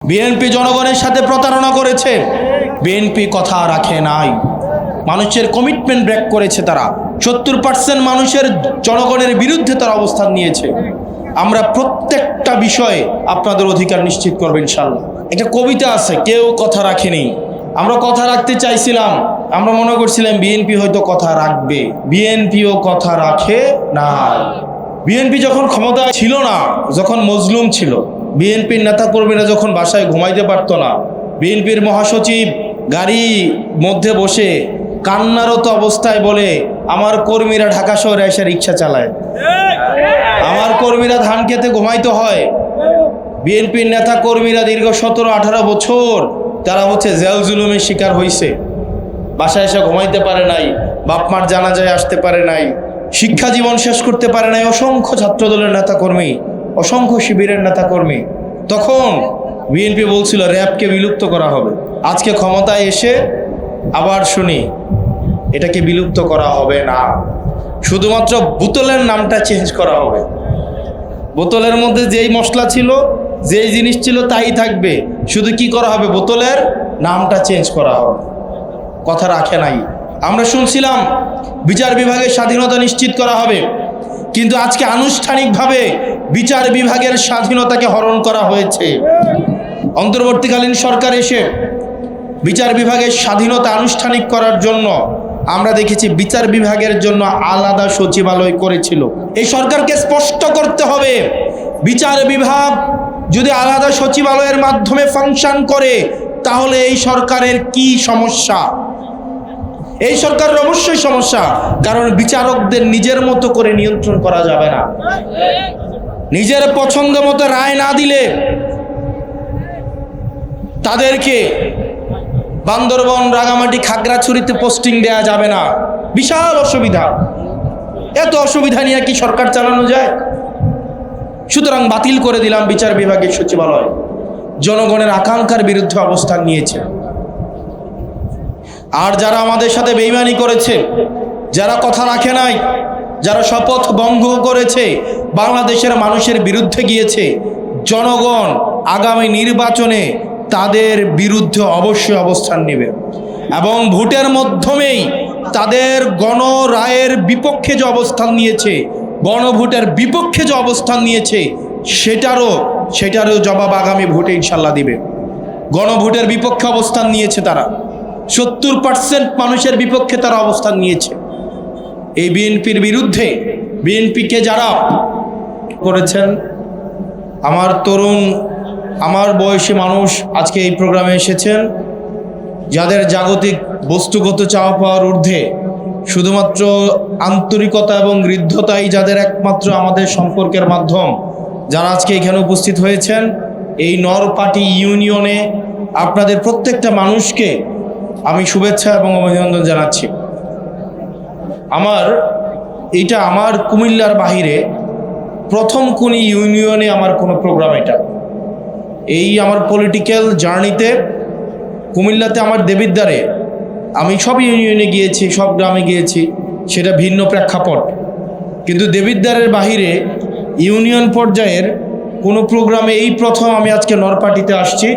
BNP জনগণের সাথে প্রতারণা করেছে, বিএনপি কথা রাখে নাই, মানুষের কমিটমেন্ট ব্রেক করেছে। তারা 70% মানুষের জনগণের বিরুদ্ধে তারা অবস্থান নিয়েছে। আমরা প্রত্যেকটা বিষয়ে আপনাদের অধিকার নিশ্চিত করব ইনশাআল্লাহ। একটা কবিতা আছে, কেউ কথা রাখেনি, আমরা কথা রাখতে চাইছিলাম, আমরা মনে করছিলাম বিএনপি হয়তো কথা রাখবে, বিএনপিও কথা রাখে না। বিএনপি যখন ক্ষমতায় ছিল না, যখন মজলুম ছিল, বিএনপির নেতাকর্মীরা যখন বাসায় ঘুমাইতে পারতো না, বিএনপির মহাসচিব গাড়ি মধ্যে বসে কান্নারত অবস্থায় বলে আমার কর্মীরা ঢাকা শহরে এসে রিক্সা চালায়, আমার কর্মীরা ধান খেতে ঘুমাইতে হয়। বিএনপির নেতা কর্মীরা দীর্ঘ 17-18 বছর তারা জেল জুলুমের শিকার হয়েছে, বাসায় এসে ঘুমাইতে পারে নাই, বাপ মার জানাজায় আসতে পারে নাই, শিক্ষা জীবন শেষ করতে পারে নাই। অসংখ্য ছাত্রদলের নেতাকর্মী, অসংখ্য শিবিরের নেতাকর্মী। তখন বিএনপি বলছিল র্যাবকে বিলুপ্ত করা হবে। আজকে ক্ষমতায় এসে আবার শুনি এটাকে বিলুপ্ত করা হবে না, শুধুমাত্র বোতলের নামটা চেঞ্জ করা হবে। বোতলের মধ্যে যেই মশলা ছিল, যেই জিনিস ছিল তাই থাকবে, শুধু কি করা হবে, বোতলের নামটা চেঞ্জ করা হবে। কথা রাখে নাই। আমরা শুনছিলাম বিচার বিভাগের স্বাধীনতা নিশ্চিত করা হবে, কিন্তু আজকে আনুষ্ঠানিকভাবে বিচার বিভাগের স্বাধীনতাকে হরণ করা হয়েছে। অন্তর্বর্তীকালীন সরকার এসে বিচার বিভাগের স্বাধীনতা আনুষ্ঠানিক করার জন্য আমরা দেখেছি বিচার বিভাগের জন্য আলাদা সচিবালয় করেছিল। এই সরকারকে স্পষ্ট করতে হবে, বিচার বিভাগ যদি আলাদা সচিবালয়ের মাধ্যমে ফাংশন করে তাহলে এই সরকারের কি সমস্যা? এই সরকারের অবশ্যই সমস্যা, কারণ বিচারকদের নিজের মতো করে নিয়ন্ত্রণ করা যাবে না। নিজের পছন্দ মতো রায় না দিলে তাদেরকে বান্দরবন, রাঙামাটি, খাগড়াছড়িতে পোস্টিং দেয়া যাবে না। বিশাল অসুবিধা। এত অসুবিধা নিয়ে কি সরকার চালানো যায়? সুতরাং বাতিল করে দিলাম বিচার বিভাগের সচিবালয়। জনগণের আকাঙ্ক্ষার বিরুদ্ধে অবস্থান নিয়েছে। আর যারা আমাদের সাথে বেইমানি করেছে, যারা কথা রাখে নাই, যারা শপথ ভঙ্গ করেছে, বাংলাদেশের মানুষের বিরুদ্ধে গিয়েছে, জনগণ আগামী নির্বাচনে তাদের বিরুদ্ধে অবশ্যই অবস্থান নেবে এবং ভোটের মাধ্যমেই তাদের গণরায়ের বিপক্ষে যে অবস্থান নিয়েছে, গণভোটের বিপক্ষে যে অবস্থান নিয়েছে সেটারও জবাব আগামী ভোটে ইনশাল্লাহ দিবে। গণভোটের বিপক্ষে অবস্থান নিয়েছে তারা, 70% মানুষের বিপক্ষে তারা অবস্থান নিয়েছে। এই বিএনপির বিরুদ্ধে, বিএনপিকে যারা করেছেন, আমার তরুণ, আমার বয়সী মানুষ আজকে এই প্রোগ্রামে এসেছেন, যাদের জাগতিক বস্তুগত চাওয়া পাওয়ার ঊর্ধ্বে শুধুমাত্র আন্তরিকতা এবং হৃদ্যতাই যাদের একমাত্র আমাদের সম্পর্কের মাধ্যম, যারা আজকে এখানে উপস্থিত হয়েছেন, এই নরপাটি ইউনিয়নে আপনাদের প্রত্যেকটা মানুষকে আমি শুভেচ্ছা এবং অভিনন্দন জানাচ্ছি। আমার কুমিল্লার বাহিরে প্রথম কোন ইউনিয়নে আমার কোনো প্রোগ্রাম। এই আমার পলিটিক্যাল জার্নিতে কুমিল্লাতে আমার দেবিদ্বারে আমি সব ইউনিয়নে গিয়েছি, সব গ্রামে গিয়েছি, সেটা ভিন্ন প্রেক্ষাপট। কিন্তু দেবিদ্বারের বাহিরে ইউনিয়ন পর্যায়ের কোনো প্রোগ্রামে এই প্রথম আমি আজকে নরপাটিতে আসছি,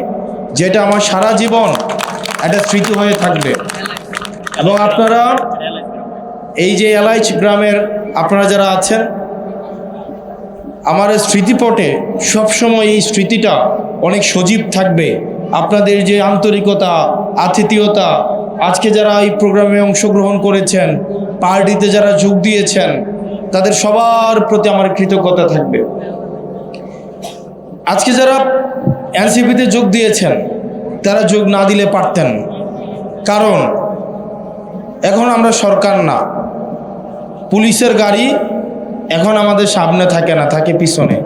যেটা আমার সারা জীবন একটা স্মৃতি হয়ে থাকবে। এবং আপনারা এই যে এলাইচ গ্রামের আপনারা যারা আছেন, আমার স্মৃতিপটে সবসময় এই স্মৃতিটা অনেক সজীব থাকবে। আপনাদের যে আন্তরিকতা, আতিথেয়তা, আজকে যারা এই প্রোগ্রামে অংশগ্রহণ করেছেন, পার্টিতে যারা যোগ দিয়েছেন, তাদের সবার প্রতি আমার কৃতজ্ঞতা থাকবে। আজকে যারা এনসিপিতে যোগ দিয়েছেন, তারা যোগ না দিলে পারতেন, কারণ এখন আমরা সরকার না, পুলিশের গাড়ি এখন আমাদের সামনে থাকে না, থাকে পিছনে।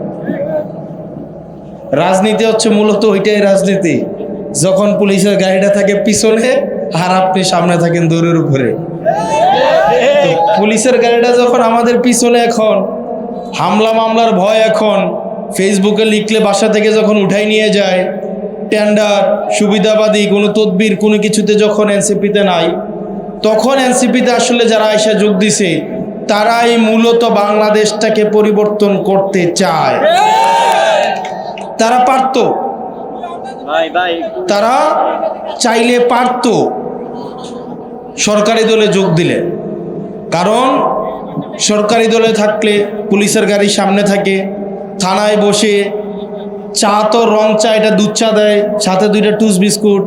রাজনীতি হচ্ছে মূলত ওইটাই রাজনীতি, যখন পুলিশের গাড়িটা থাকে পিছনে আর আপনি সামনে থাকেন দৌড়ের উপরে। তো পুলিশের গাড়িটা যখন আমাদের পিছনে, এখন হামলা মামলার ভয়, এখন ফেসবুকে লিখলে বাসা থেকে যখন উঠাই নিয়ে যায়, টেন্ডার, সুবিধাবাদী কোনো তদবির কোনো কিছুতে যখন এনসিপিতে নাই, তখন এনসিপিতে আসলে যারা এসে যোগ দিছে তারাই মূলত বাংলাদেশটাকে পরিবর্তন করতে চায়। তারা পারত, তারা চাইলে পারতো সরকারি দলে যোগ দিলে, কারণ সরকারি দলে থাকলে পুলিশের গাড়ি সামনে থাকে, থানায় বসে চা তো রং চা, এটা দুধ চা দেয়, সাথে 2টা টুস বিস্কুট,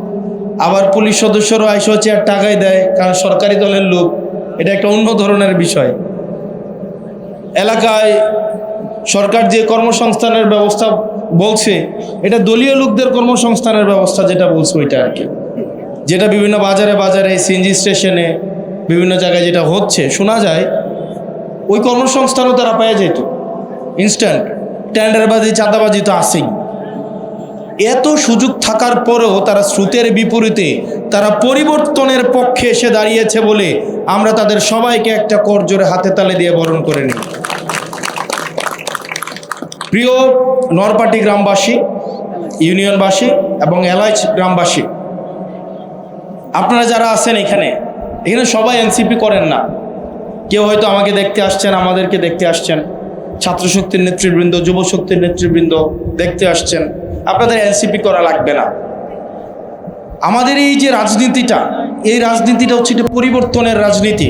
আবার পুলিশ সদস্যরও 100 টাকাই দেয়, কারণ সরকারি দলের লোক। এটা একটা অন্য ধরনের বিষয়। এলাকায় সরকার যে কর্মসংস্থানের ব্যবস্থা বলছে, এটা দলীয় লোকদের কর্মসংস্থানের ব্যবস্থা যেটা বলছে ওইটা আর কি, যেটা বিভিন্ন বাজারে বাজারে সিএনজি স্টেশনে বিভিন্ন জায়গায় যেটা হচ্ছে শোনা যায়, ওই কর্মসংস্থানও তারা পেয়ে যেত ইনস্ট্যান্ট। টেন্ডারবাজি চাঁদাবাজি তো আসেই। এত সুযোগ থাকার পরেও তারা স্রোতের বিপরীতে তারা পরিবর্তনের পক্ষে এসে দাঁড়িয়েছে বলে আমরা তাদের সবাইকে একটা করজোড়ে হাতে তালে দিয়ে বরণ করে নিই। প্রিয় নরপাটি গ্রামবাসী, ইউনিয়নবাসী এবং এলাইচ গ্রামবাসী, আপনারা যারা আছেন এখানে সবাই এনসিপি করেন না। কেউ হয়তো আমাকে দেখতে আসছেন, আমাদেরকে দেখতে আসছেন, ছাত্রশক্তির নেতৃবৃন্দ, যুবশক্তির নেতৃবৃন্দ দেখতে আসছেন। আপনাদের এনসিপি করা লাগবে না। আমাদের এই যে রাজনীতিটা, এই রাজনীতিটা হচ্ছে এটা পরিবর্তনের রাজনীতি।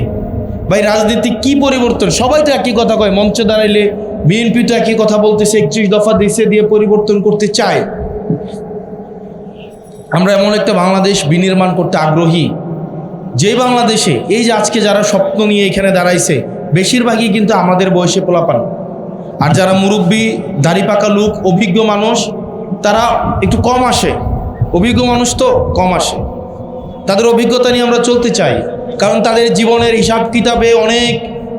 ভাই রাজনীতি কি পরিবর্তন? সবাই তো একই কথা কয়, মঞ্চে দাঁড়াইলে বিএনপি তো একই কথা বলতেছে, 31 দফা দেশে দিয়ে পরিবর্তন করতে চায়। আমরা এমন একটা বাংলাদেশ বিনির্মাণ করতে আগ্রহী, যে বাংলাদেশে এই যে আজকে যারা স্বপ্ন নিয়ে এখানে দাঁড়াইছে বেশিরভাগই কিন্তু আমাদের বয়সে পোলাপান। আর যারা মুরব্বী, দাড়ি পাকা লোক, অভিজ্ঞ মানুষ, তারা একটু কম আসে। অভিজ্ঞ মানুষ তো কম আসে। তাদের অভিজ্ঞতা নিয়ে আমরা চলতে চাই, কারণ তাদের জীবনের হিসাব কিতাবে অনেক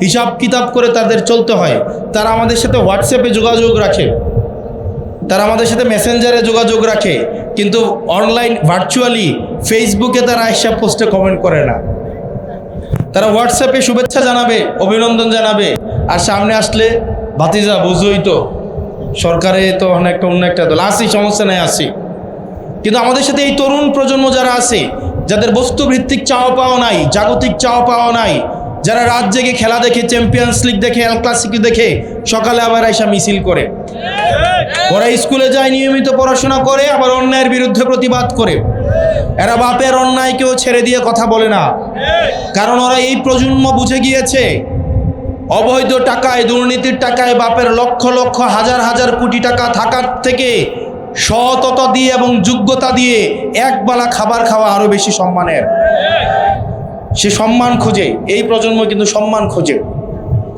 হিসাব কিতাব করে তাদের চলতে হয়। তারা আমাদের সাথে হোয়াটসঅ্যাপে যোগাযোগ রাখে, তারা আমাদের সাথে মেসেঞ্জারে যোগাযোগ রাখে, কিন্তু অনলাইন ভার্চুয়ালি ফেসবুকে তারা হিসাব পোস্টে কমেন্ট করে না। তারা হোয়াটসঅ্যাপে শুভেচ্ছা জানাবে, অভিনন্দন জানাবে, আর সামনে আসলে ভাতিজা বুঝোই তো সরকারে তো অন্য একটা দল আসি, সমস্যা নেই আসি। কিন্তু আমাদের সাথে এই তরুণ প্রজন্ম যারা আছে, যাদের বস্তুভিত্তিক চাওয়া পাওয়া নাই, জাগতিক চাওয়া পাওয়া নাই, যারা রাত জেগে খেলা দেখে, চ্যাম্পিয়ন্স লিগ দেখে, এল ক্লাসিকো দেখে, সকালে আবার আইসা মিছিল করে, ওরা স্কুলে যায়, নিয়মিত পড়াশোনা করে, আবার অন্যায়ের বিরুদ্ধে প্রতিবাদ করে। এরা বাপের অন্যায়কেও ছেড়ে দিয়ে কথা বলে না, কারণ ওরা এই প্রজন্ম বুঝে গিয়েছে অবৈধ টাকায়, দুর্নীতির টাকায় বাপের লক্ষ লক্ষ হাজার হাজার কোটি টাকা থাকার থেকে সততা দিয়ে এবং যোগ্যতা দিয়ে একবেলা খাবার খাওয়া আরো বেশি সম্মানের। সে সম্মান খোঁজে, এই প্রজন্ম কিন্তু সম্মান খোঁজে,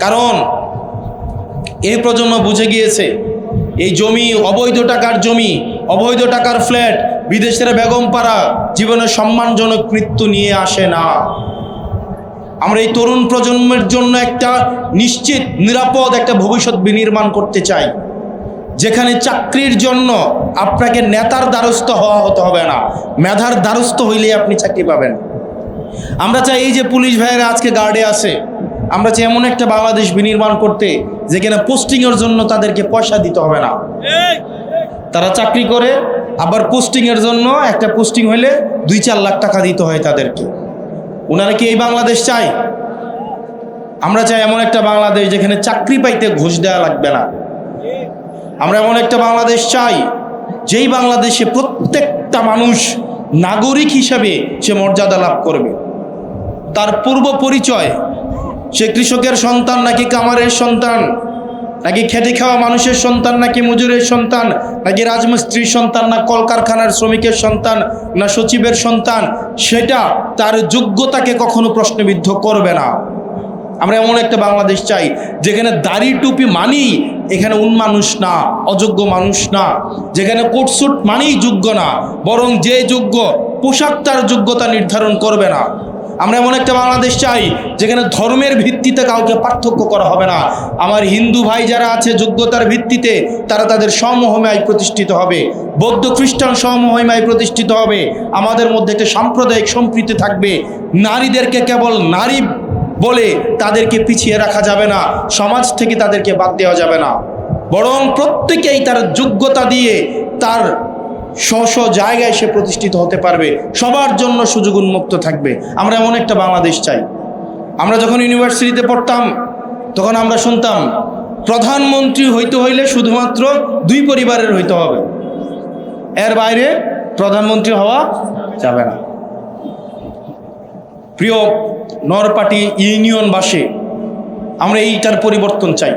কারণ এই প্রজন্ম বুঝে গিয়েছে এই জমি, অবৈধ টাকার জমি, অবৈধ টাকার ফ্ল্যাট, বিদেশের বেগম পাড়া জীবনে সম্মানজনক মৃত্যু নিয়ে আসে না। আমরা এই তরুণ প্রজন্মের জন্য একটা নিশ্চিত নিরাপদ একটা ভবিষ্যৎ বিনির্মাণ করতে চাই, যেখানে চাকরির জন্য আপনাকে নেতার দ্বারস্থ হওয়া হতে হবে না, মেধার দ্বারস্থ হইলে আপনি চাকরি পাবেন। আমরা চাই এই যে পুলিশ ভাইয়েরা আজকে গার্ডে আছে, আমরা চাই এমন একটা বাংলাদেশ বিনির্মাণ করতে যেখানে পোস্টিংয়ের জন্য তাদেরকে পয়সা দিতে হবে না। তারা চাকরি করে, আবার পোস্টিংয়ের জন্য একটা পোস্টিং হইলে 2-4 লাখ টাকা দিতে হয় তাদেরকে। ওনারা কি এই বাংলাদেশ চাই? আমরা চাই এমন একটা বাংলাদেশ যেখানে চাকরি পাইতে ঘুষ দেওয়া লাগবে না। আমরা এমন একটা বাংলাদেশ চাই যেই বাংলাদেশে প্রত্যেকটা মানুষ নাগরিক হিসাবে সে মর্যাদা লাভ করবে। তার পূর্ব পরিচয়, সে কৃষকের সন্তান নাকি কামারের সন্তান, নাকি খেটে খাওয়া মানুষের সন্তান, নাকি মজুরের সন্তান, নাকি রাজমিস্ত্রির সন্তান, না কলকারখানার শ্রমিকের সন্তান, না সচিবের সন্তান, সেটা তার যোগ্যতাকে কখনো প্রশ্নবিদ্ধ করবে না। আমরা এমন একটা বাংলাদেশ চাই যেখানে দাড়ি টুপি মানেই এখানে উন্মানুষ না, অযোগ্য মানুষ না, যেখানে কোটসুট মানেই যোগ্য না, বরং যে যোগ্য পোশাক তার যোগ্যতা নির্ধারণ করবে না। আমরা এমন একটা বাংলাদেশ চাই যেখানে ধর্মের ভিত্তিতে কাউকে পার্থক্য করা হবে না। আমার হিন্দু ভাই যারা আছে যোগ্যতার ভিত্তিতে তারা তাদের সমমহিমায় প্রতিষ্ঠিত হবে, বৌদ্ধ খ্রিস্টান সমমহিমায় প্রতিষ্ঠিত হবে। আমাদের মধ্যে একটা সাম্প্রদায়িক সম্প্রীতি থাকবে। নারীদেরকে কেবল নারী বলে তাদেরকে পিছিয়ে রাখা যাবে না, সমাজ থেকে তাদেরকে বাদ দেওয়া যাবে না, বরং প্রত্যেকেই তার যোগ্যতা দিয়ে তার স্ব জায়গায় সে প্রতিষ্ঠিত হতে পারবে, সবার জন্য সুযোগ উন্মুক্ত থাকবে। আমরা এমন একটা বাংলাদেশ চাই। আমরা যখন ইউনিভার্সিটিতে পড়তাম তখন আমরা শুনতাম প্রধানমন্ত্রী হইতে হইলে শুধুমাত্র 2 পরিবারের হইতে হবে, এর বাইরে প্রধানমন্ত্রী হওয়া যাবে না। প্রিয় নরপাটি ইউনিয়নবাসী, আমরা এইটার পরিবর্তন চাই।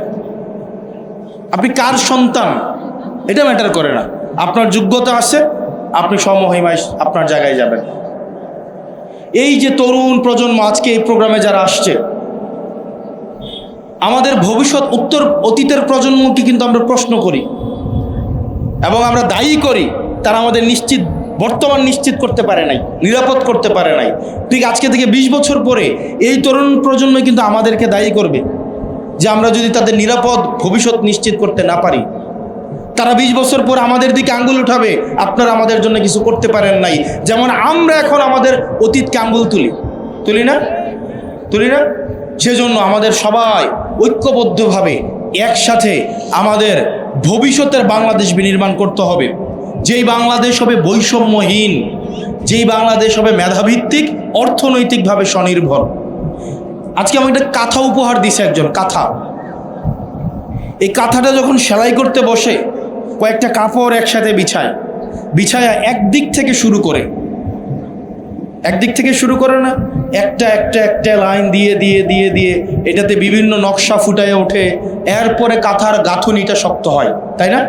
আপনি কার সন্তান এটা ম্যাটার করে না, আপনার যোগ্যতা আছে, আপনি সমমহিমায় আপনার জায়গায় যাবেন। এই যে তরুণ প্রজন্ম আজকে এই প্রোগ্রামে যারা আসছে, আমাদের ভবিষ্যৎ অতীতের প্রজন্মকে কিন্তু আমরা প্রশ্ন করি এবং আমরা দায়ী করি, তারা আমাদের বর্তমান নিশ্চিত করতে পারে নাই, নিরাপদ করতে পারে নাই। ঠিক আজকে থেকে 20 বছর পরে এই তরুণ প্রজন্ম কিন্তু আমাদেরকে দায়ী করবে যে আমরা যদি তাদের নিরাপদ ভবিষ্যৎ নিশ্চিত করতে না পারি। তারা 20 বছর পর আমাদের দিকে আঙ্গুল উঠাবে, আপনারা আমাদের জন্য কিছু করতে পারেন নাই। যেমন আমরা এখন আমাদের অতীতকে আঙ্গুল তুলি না। সেজন্য আমাদের সবাই ঐক্যবদ্ধভাবে একসাথে আমাদের ভবিষ্যতের বাংলাদেশ বিনির্মাণ করতে হবে। যেই বাংলাদেশ হবে বৈষম্যহীন, যেই বাংলাদেশ হবে মেধাভিত্তিক, অর্থনৈতিকভাবে স্বনির্ভর। আজকে আমি একটা কাঁথা উপহার দিছি, একজন কাঁথা। এই কাঁথাটা যখন সেলাই করতে বসে কয়েকটা কাপড় একসাথে বিছায় একদিক থেকে শুরু করে না, একটা লাইন দিয়ে এটাতে বিভিন্ন নকশা ফুটায় ওঠে। এরপরে কাঁথার গাঁথনিটা শক্ত হয়, তাই না?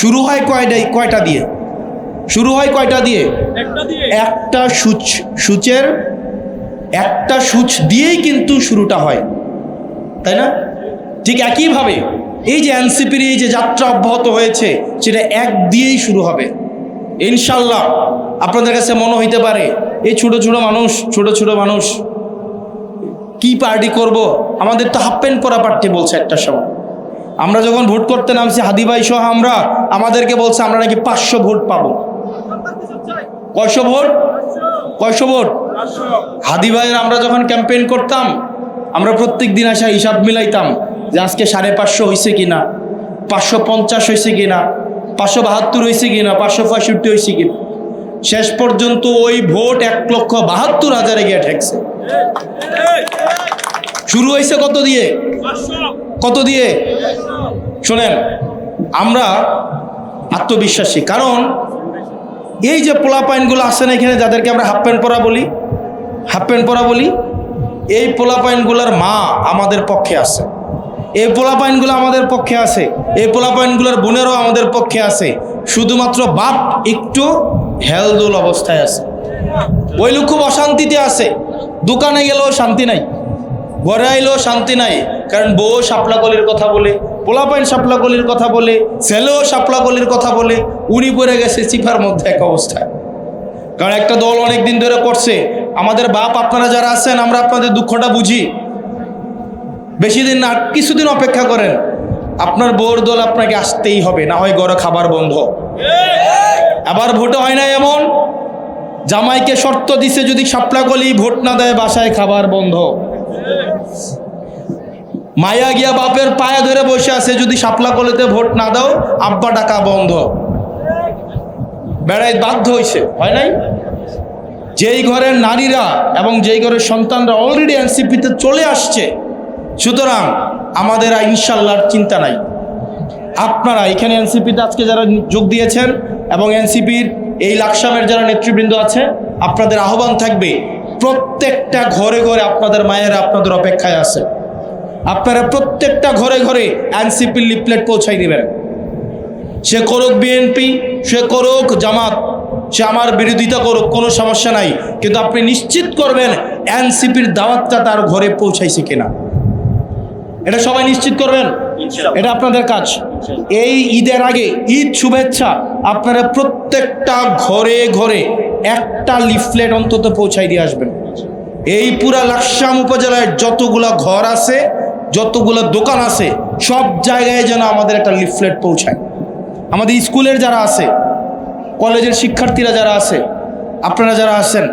শুরু হয় কয়টা দিয়ে? একটা সূচের একটা সূচ দিয়েই কিন্তু শুরুটা হয়, তাই না? ঠিক একইভাবে এই যে এনসিপির এই যে যাত্রা অব্যাহত হয়েছে, সেটা এক দিয়েই শুরু হবে ইনশাল্লাহ। আপনাদের কাছে মনে হইতে পারে এই ছোট ছোট মানুষ কি পার্টি করব, আমাদের তো হাফ প্যান্ট পরা প্রার্থী বলছে একটা সময়। আমরা যখন ভোট করতে নামছি হাদি ভাই সহ আমাদেরকে বলছে আমরা নাকি 500 ভোট পাবো। কয়শো ভোট? হাদি ভাইয়ের আমরা যখন ক্যাম্পেইন করতাম, আমরা প্রত্যেক দিন আসা হিসাব মিলাইতাম যে আজকে 550 হয়েছে কিনা, 550 হয়েছে কিনা, 572 হয়েছে কিনা, 565 হয়েছে কিনা। শেষ পর্যন্ত ওই ভোট 1,72,000 গিয়ে ঠেকছে। শুরু হয়েছে কত দিয়ে? শোনেন, আমরা আত্মবিশ্বাসী, কারণ এই যে পোলাপাইনগুলো আসেন এখানে, যাদেরকে আমরা হাফ প্যান্ট পরা বলি, এই পোলাপাইনগুলোর মা আমাদের পক্ষে আছে, এই পোলাপাইনগুলো আমাদের পক্ষে আছে, এই পোলাপাইনগুলোর বোনেরও আমাদের পক্ষে আছে। শুধুমাত্র বাপ একটু হেলদোল অবস্থায় আছে, ওই লোক খুব অশান্তিতে আছে। দোকানে গেলেও শান্তি নাই, ঘরে আইলেও শান্তি নাই, কারণ বউ শাপলাকলির কথা বলে, পোলাপাইন শাপলাকলির কথা বলে, ছেলেও শাপলাকলির কথা বলে, উনি পড়ে গেছে চিপার মধ্যে এক অবস্থায়। কারণ একটা দল অনেক দিন ধরে করছে। আমাদের বাপ আপনারা যারা আছেন, আমরা আপনাদের দুঃখটা বুঝি। বেশি দিন না, কিছুদিন অপেক্ষা করেন, আপনার বউর দল আপনাকে আসতেই হবে, না হয় ঘরে খাবার বন্ধ। আবার ভোটে হয় না এমন, জামাইকে শর্ত দিছে যদি শাপলাকলি ভোট না দেয় বাসায় খাবার বন্ধ। মায়া গিয়া বাপের পায়ে ধরে বসে আছে, যদি শাপলাকলিতে ভোট না দাও আব্বা টাকা বন্ধ। বেড়াই বাধ্য হয়েছে, হয় নাই? যেই ঘরের নারীরা এবং যেই ঘরের সন্তানরা অলরেডি এনসিপিতে চলে আসছে, সুতরাং আমাদের ইনশাল্লাহর চিন্তা নাই। আপনারা এখানে এনসিপিতে আজকে যারা যোগ দিয়েছেন এবং এনসিপির এই লাকসামের যারা নেতৃবৃন্দ আছে, আপনাদের আহ্বান থাকবে, প্রত্যেকটা ঘরে আপনাদের মায়েরা আপনাদের অপেক্ষায় আছে। আপনারা প্রত্যেকটা ঘরে এনসিপির লিফলেট পৌঁছাই দিবেন। সে করুক বিএনপি, সে করুক জামাত, সে আমার বিরোধিতা করুক, কোনো সমস্যা নাই, কিন্তু আপনি নিশ্চিত করবেন এনসিপির দাওয়াতটা তার ঘরে পৌঁছাইছে কিনা, এটা সবাই নিশ্চিত করবেন। এটা আপনাদের কাজ। এই ঈদের আগে, ঈদ শুভেচ্ছা, আপনারা প্রত্যেকটা ঘরে একটা লিফলেট অন্তত পৌঁছাই দিয়ে আসবেন। এই পুরা লাকসাম উপজেলায় যতগুলা ঘর আছে, যতগুলা দোকান আছে, সব জায়গায় যেন আমাদের একটা লিফলেট পৌঁছায়। আমাদের স্কুলের যারা আছে, কলেজের শিক্ষার্থীরা যারা আছে, আপনারা যারা আছেন,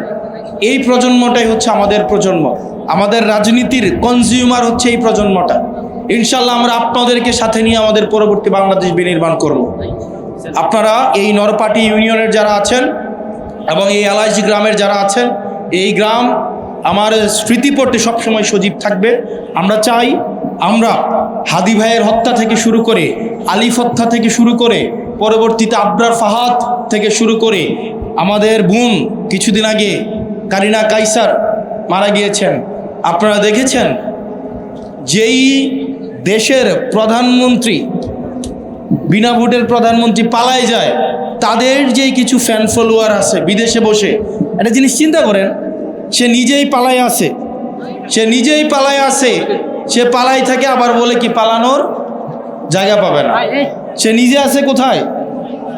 এই প্রজন্মটাই হচ্ছে আমাদের প্রজন্ম। আমাদের রাজনীতির কনজিউমার হচ্ছে এই প্রজন্মটা। ইনশাল্লাহ আমরা আপনাদেরকে সাথে নিয়ে আমাদের পরবর্তী বাংলাদেশ বিনির্মাণ করব। আপনারা এই নরপাটি ইউনিয়নের যারা আছেন এবং এই এলাইচি গ্রামের যারা আছেন, এই গ্রাম আমার স্মৃতিপটে সবসময় সজীব থাকবে। আমরা চাই আমরা হাদি ভাইয়ের হত্যা থেকে শুরু করে, আলিফ হত্যা থেকে শুরু করে, পরবর্তীতে আবরার ফাহাদ থেকে শুরু করে আমাদের বোন কিছুদিন আগে কারিনা কাইসার মারা গিয়েছেন। আপনারা দেখেছেন যেই দেশের প্রধানমন্ত্রী বিনা ভোটের প্রধানমন্ত্রী পালায় যায়, তাদের যেই কিছু ফ্যান ফলোয়ার আছে বিদেশে বসে, একটা জিনিস চিন্তা করেন, সে নিজেই পালায় আছে, সে পালাই থাকে, আবার বলে কি পালানোর জায়গা পাবে না। সে নিজে আছে কোথায়?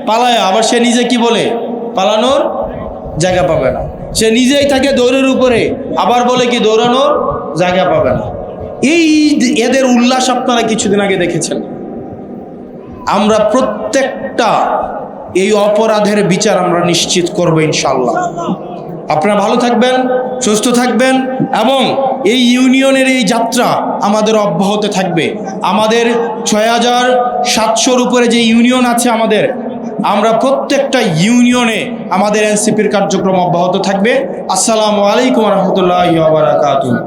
পালায়। আবার সে নিজে কি বলে? পালানোর জায়গা পাবে না। সে নিজেই থাকে দৌড়ের উপরে, আবার বলে কি দৌড়ানোর জায়গা পাবে না। এই এদের উল্লাস আপনারা কিছুদিন আগে দেখেছেন। আমরা প্রত্যেকটা এই অপরাধের বিচার আমরা নিশ্চিত করব ইনশাআল্লাহ। আপনারা ভালো থাকবেন, সুস্থ থাকবেন, এবং এই ইউনিয়নের এই যাত্রা আমাদের অব্যাহত থাকবে। আমাদের ৬,৭০০-র উপরে যে ইউনিয়ন আছে আমাদের, আমরা প্রত্যেকটা ইউনিয়নে আমাদের এনসিপির কার্যক্রম অব্যাহত থাকবে। আসসালামু আলাইকুম ওয়া রাহমাতুল্লাহি ওয়া বারাকাতুহু।